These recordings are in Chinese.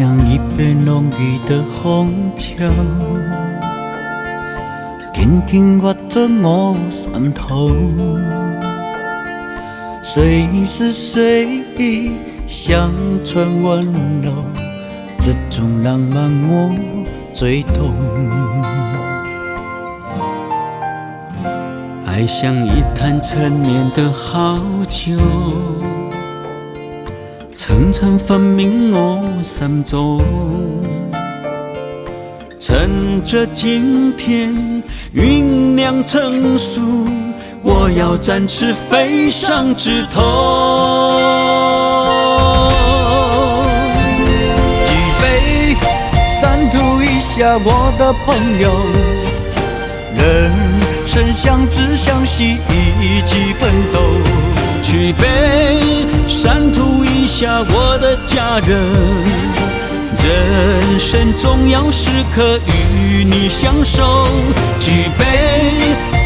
像一杯浓郁的红酒，紧紧握着我心头，随时随地像传温柔，这种浪漫我最懂。爱像一坛陈年的好酒，层层分明我心中。趁着今天酝酿成熟，我要展翅飞上枝头。举杯三吐一下，我的朋友，人生相知相惜，一起奋斗。举杯三吐一下，我的家人，人生重要时刻与你相守。举杯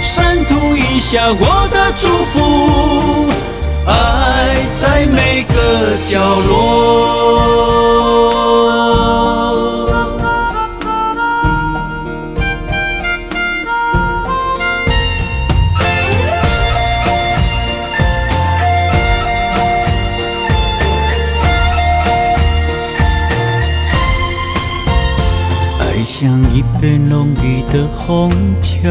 三吐一下，我的祝福，爱在每个角落。像一杯浓郁的红酒，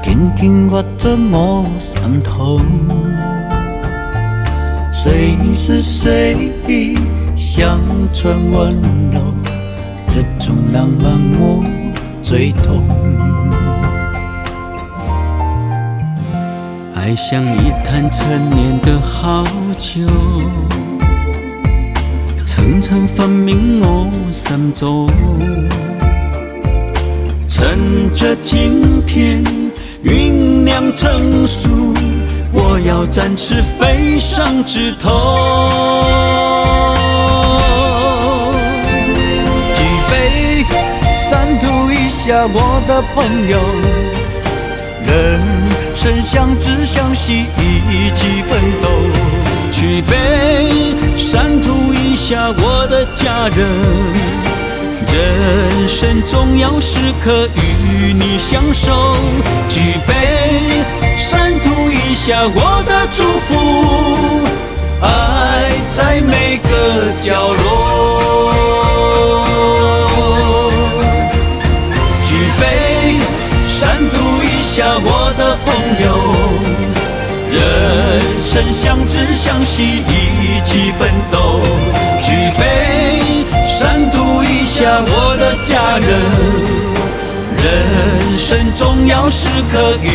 紧紧握着我心头，随时随地像传温柔，这种浪漫我最懂。爱像一坛陈年的好酒，层层分明我心中。趁着今天酝酿成熟，我要展翅飞上枝头。举杯三吐一下，我的朋友，人生相知相惜，一起奋斗。举杯三吐一下，我的家人，人生重要时刻与你相守。举杯三吐一下，我的祝福，爱在每个角落。举杯三吐一下，我的朋友，人生相知相惜，一起奋斗。举杯三吐一下，我的家人，人生重要时刻与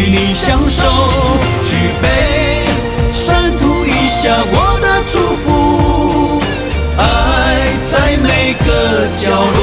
你相守。举杯三吐一下，我的祝福，爱在每个角落。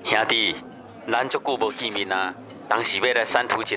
兄弟，咱足久无见面啊，当时要来散吐一下。